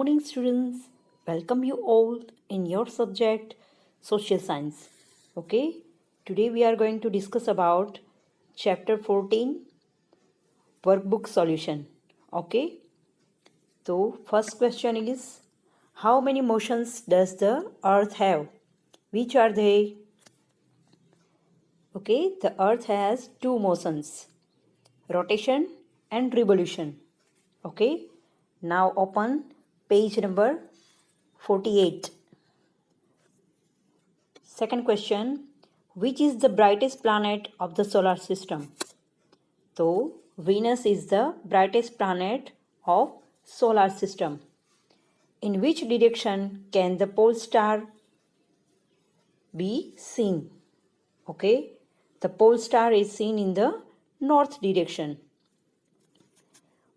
morning, students. Welcome you all in your subject Social Science. Okay, today we are going to discuss about chapter 14 workbook solution. Okay, so first question is, how many motions does the earth have? Which are they? Okay, the earth has two motions, rotation and revolution. Okay, now open page number 48. Second question, which is the brightest planet of the solar system? So, Venus is the brightest planet of solar system. In which direction can the pole star be seen? Okay, the pole star is seen in the north direction.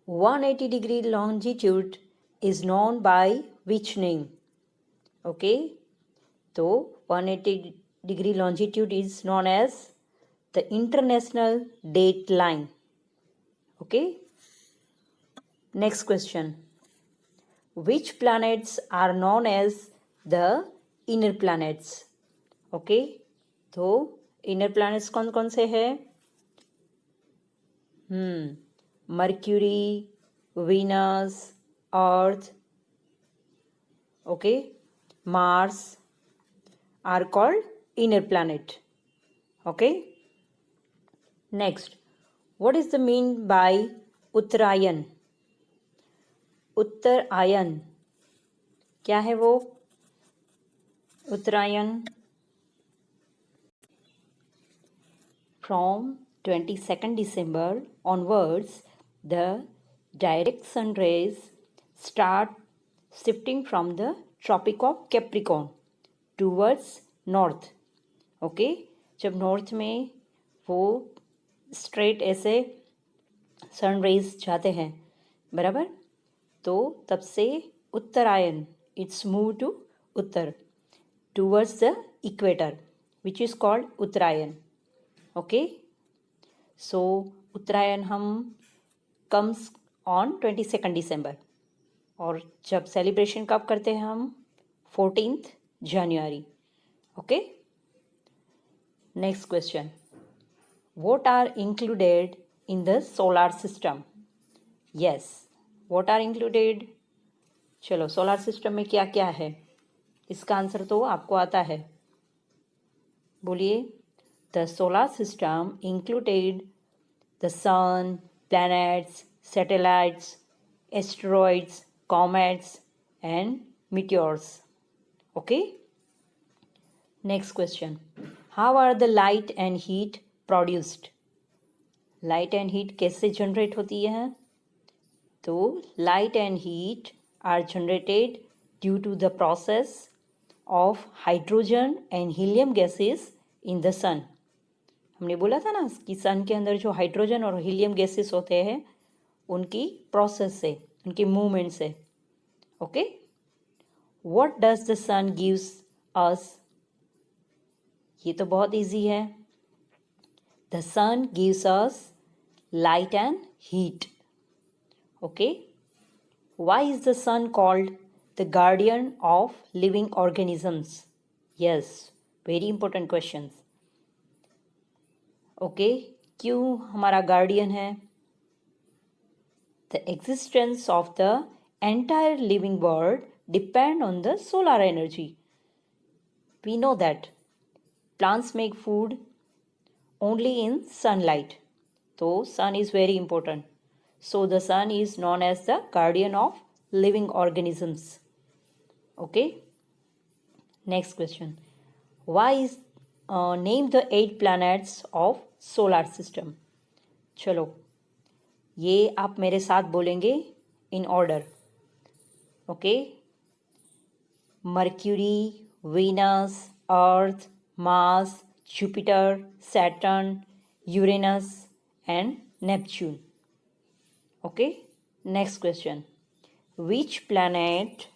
180-degree longitude is known by which name? Okay, so 180-degree longitude is known as the international date line. Okay, next question, which planets are known as the inner planets? Okay, तो inner planets कौन कौन से हैं? Mercury, Venus, earth, okay, Mars are called inner planet. Okay, next, what is the mean by उत्तरायण? उत्तरायण क्या है वो? उत्तरायण from 22nd December onwards, the direct sun rays start shifting from the Tropic of Capricorn towards north. Okay, जब north में वो straight ऐसे sun rays जाते हैं, बराबर, तो तब से Uttarayan it's move to uttar towards the equator which is called Uttarayan. Okay, so Uttarayan हम कम्स ऑन 22nd December और जब सेलिब्रेशन कब करते हैं हम? 14th January. Okay, next question, what are included in the solar system? Yes, what are included? चलो, solar system में क्या क्या है? इसका आंसर तो आपको आता है, बोलिए. The solar system included the sun, planets, satellites, asteroids, comets and meteors. Okay, next question, how are the light and heat produced? Light and heat कैसे जनरेट होती है? तो light and heat are generated due to the process of hydrogen and helium gases in the sun. हमने बोला था ना कि सन के अंदर जो हाइड्रोजन और हीलियम गैसेस होते हैं उनकी प्रोसेस से, उनकी मूवमेंट से. Okay, what does the sun gives us? ये तो बहुत इजी है. The sun gives us light and heat. Okay, why is the sun called the guardian of living organisms? Yes, very important questions. Okay, क्यों हमारा guardian है? The existence of the entire living world depend on the solar energy. We know that plants make food only in sunlight. So sun is very important. So the sun is known as the guardian of living organisms. Okay, next question, why is name the 8 planets of solar system? चलो, ये आप मेरे साथ बोलेंगे in order. Okay, Mercury, Venus, Earth, Mars, Jupiter, Saturn, Uranus and Neptune. Okay, next question, which planet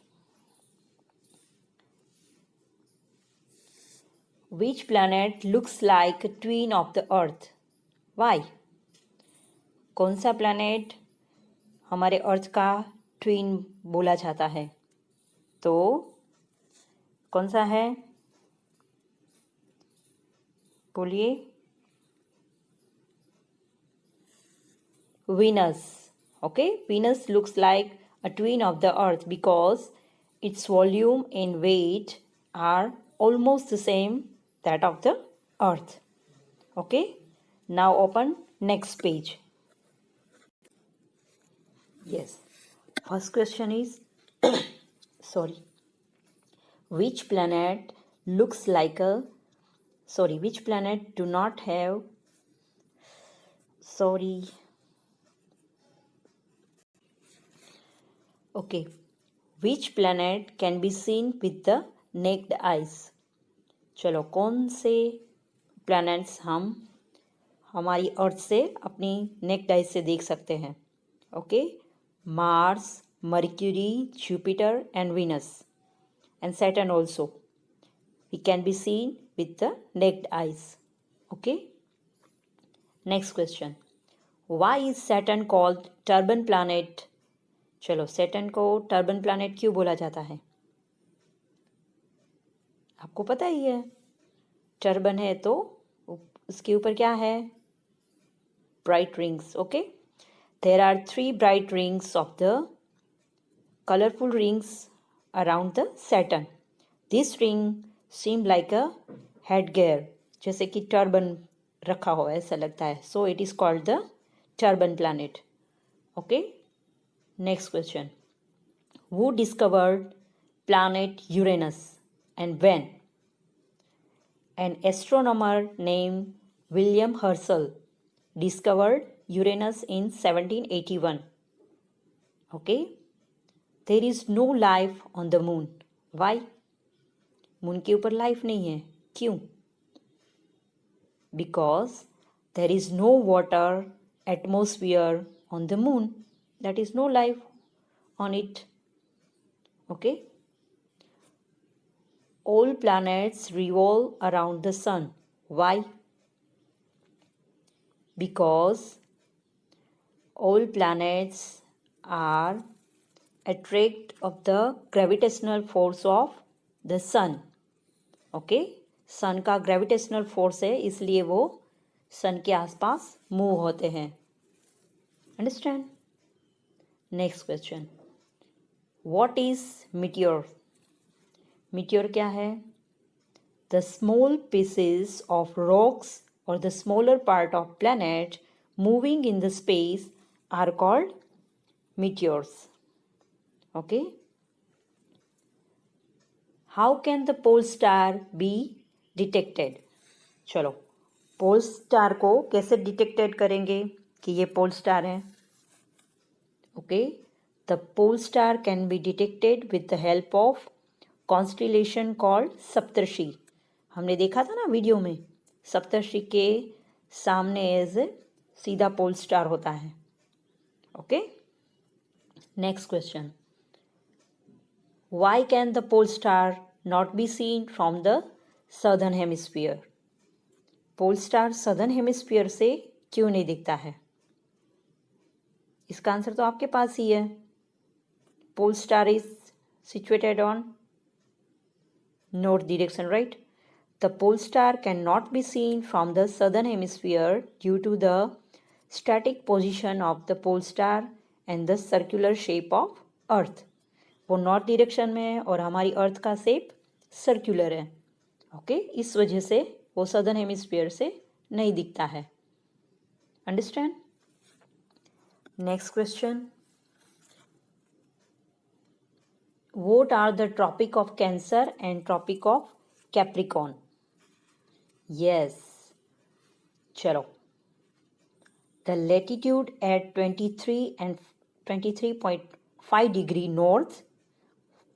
looks like a twin of the earth? Why? कौन सा planet हमारे अर्थ का ट्विन बोला जाता है? तो कौन सा है, बोलिए। Venus. Okay, Venus looks like a twin of the Earth because its volume and weight are almost the same that of the Earth. Okay, now open next page. Yes, first question is sorry, which planet looks like a which planet do not have okay, which planet can be seen with the naked eyes? चलो, कौन से planets हम हमारी अर्थ से अपनी necked eyes से देख सकते हैं? Okay, Mars, Mercury, Jupiter and Venus and Saturn also we can be seen with the naked eyes. Okay, next question, why is Saturn called turban planet? चलो, सैटर्न को टर्बन प्लैनेट क्यों बोला जाता है? आपको पता ही है, टर्बन है तो उसके ऊपर क्या है? Bright rings. Okay, there are 3 bright rings of the colourful rings around the Saturn. This ring seem like a head gear, जैसे कि टर्बन रखा हो ऐसा लगता है. So it is called the turban planet. Okay, next question, who discovered planet Uranus and when? An astronomer named William Herschel discovered Uranus in 1781. Okay, there is no life on the moon. Why? Moon के ऊपर life नहीं है, क्यों? Because there is no water atmosphere on the moon, that is no life on it. Okay, all planets revolve around the sun. Why? Because all planets are attracted of the gravitational force of the sun. Okay, सन का gravitational force है, इसलिए वो सन के आसपास move होते हैं. Understand? Next question, what is meteor? Meteor क्या है? The small pieces of rocks or the smaller part of planet moving in the space are called meteors. Okay, how can the pole star be detected? चलो, pole star को कैसे detected करेंगे कि ये pole star है? Okay, the pole star can be detected with the help of constellation called Saptarshi. हमने देखा था ना वीडियो में, सप्तर्षि के सामने एज सीधा पोल स्टार होता है. Okay, next question, why can the pole star not be seen from the southern hemisphere? Pole star southern hemisphere से क्यों नहीं दिखता है? इसका आंसर तो आपके पास ही है. Pole star is situated on north direction, right? The pole star cannot be seen from the southern hemisphere due to the static position of the pole star and the circular shape of earth. वो north direction में है और हमारी अर्थ का shape circular है. Okay, इस वजह से वो सदर्न हेमिस्फीयर से नहीं दिखता है. Understand? Next question, what are the tropic of cancer and tropic of capricorn? Yes, चलो, the latitude at 23 and 23.5 degree north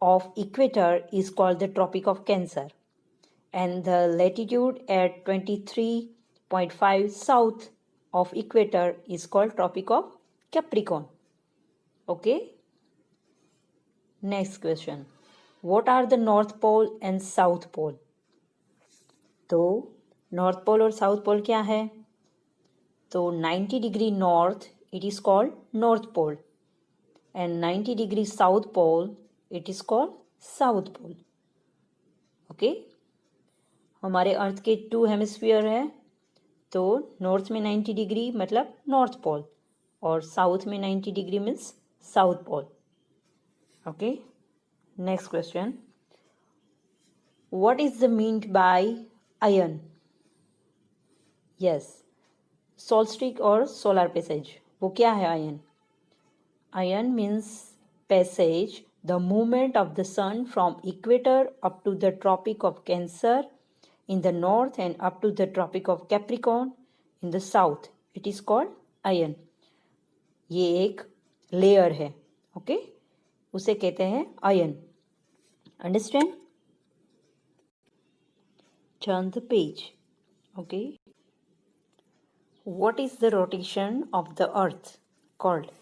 of equator is called the Tropic of Cancer, and the latitude at 23.5 south of equator is called Tropic of Capricorn. Okay, next question, what are the North Pole and South Pole? तो north pole और south pole क्या है? तो 90 degree north it is called north pole and 90 degree south pole it is called south pole. Okay, हमारे earth के 2 hemisphere है, तो north में 90 डिग्री मतलब नॉर्थ पोल और साउथ में 90 degree means south pole. Okay, next question, what is the meant by ayan? Yes, solstice और solar passage, वो क्या है ayan? Ayan means passage, the movement of the sun from equator up to the tropic of cancer in the north and up to the tropic of Capricorn in the south. It is called iron. ये एक layer है, okay, उसे कहते हैं ion. Understand? Turn the page. Okay. What is the rotation of the earth called?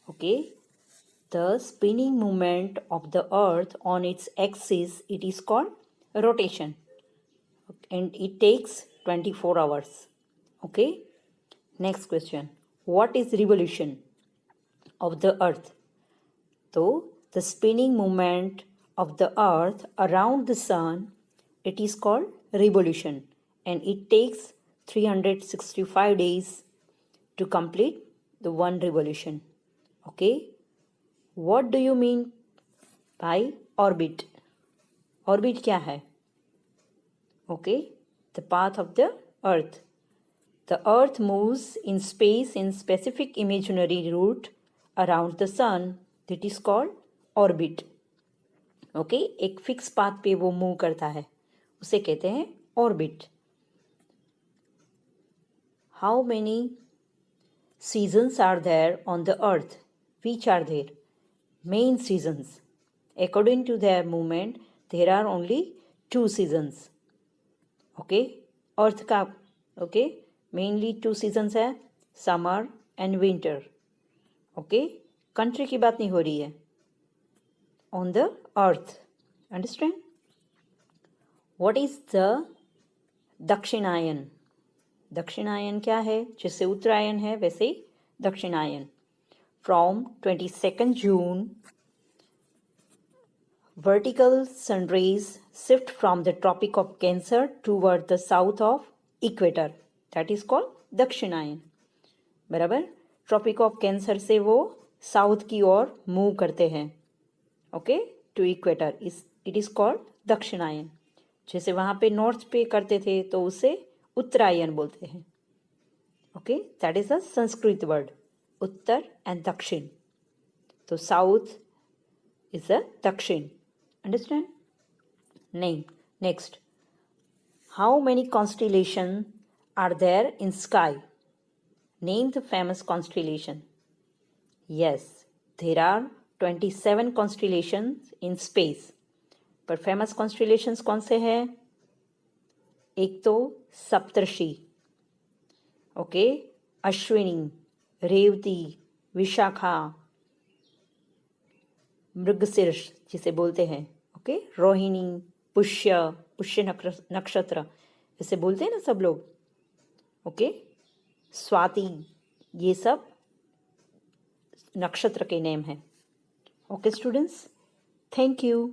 Okay. The spinning movement of the earth on its axis, it is called rotation. And it takes 24 hours. Okay. Next question. What is revolution of the earth? So, the spinning movement of the earth around the sun, it is called revolution, and it takes 365 days to complete the one revolution. Okay. What do you mean by orbit? Orbit क्या है? Okay, the path of the earth. The earth moves in space in specific imaginary route around the sun. That is called orbit. Okay, एक fix path पे वो move करता है, उसे कहते हैं orbit. How many seasons are there on the earth? Which are there? Main seasons. According to their movement there are only 2 seasons. Okay, earth का okay mainly 2 seasons है, summer and winter. Okay, country की बात नहीं हो रही है, on the earth. Understand? What is the dakshinayan? Dakshinayan क्या है? जैसे उत्तरायण है वैसे ही दक्षिणायन। From 22 June vertical sun rays shift from the tropic of Cancer toward the south of equator. That is called दक्षिणायन। बराबर, ट्रॉपिक ऑफ कैंसर से वो साउथ की ओर मूव करते हैं, okay, to equator. It is called Dakshinayan. जैसे वहाँ पे नॉर्थ पे करते थे तो उसे उत्तरायण बोलते हैं। Okay, that is a Sanskrit word, Uttar and दक्षिण। तो साउथ इज अ दक्षिण। Understand? Name. Next. How many constellations are there in sky? Name the famous constellation. Yes, there are 27 constellations in space. पर फेमस कॉन्स्टिलेशंस कौन से हैं? एक तो सप्तर्षि, okay, Ashwini, Revati, Vishakha, Mrigashirsha जिसे बोलते हैं, ओके, रोहिणी, पुष्य नक्षत्र इसे बोलते हैं ना सब लोग, ओके, स्वाति, ये सब नक्षत्र के नेम हैं। Okay students, thank you.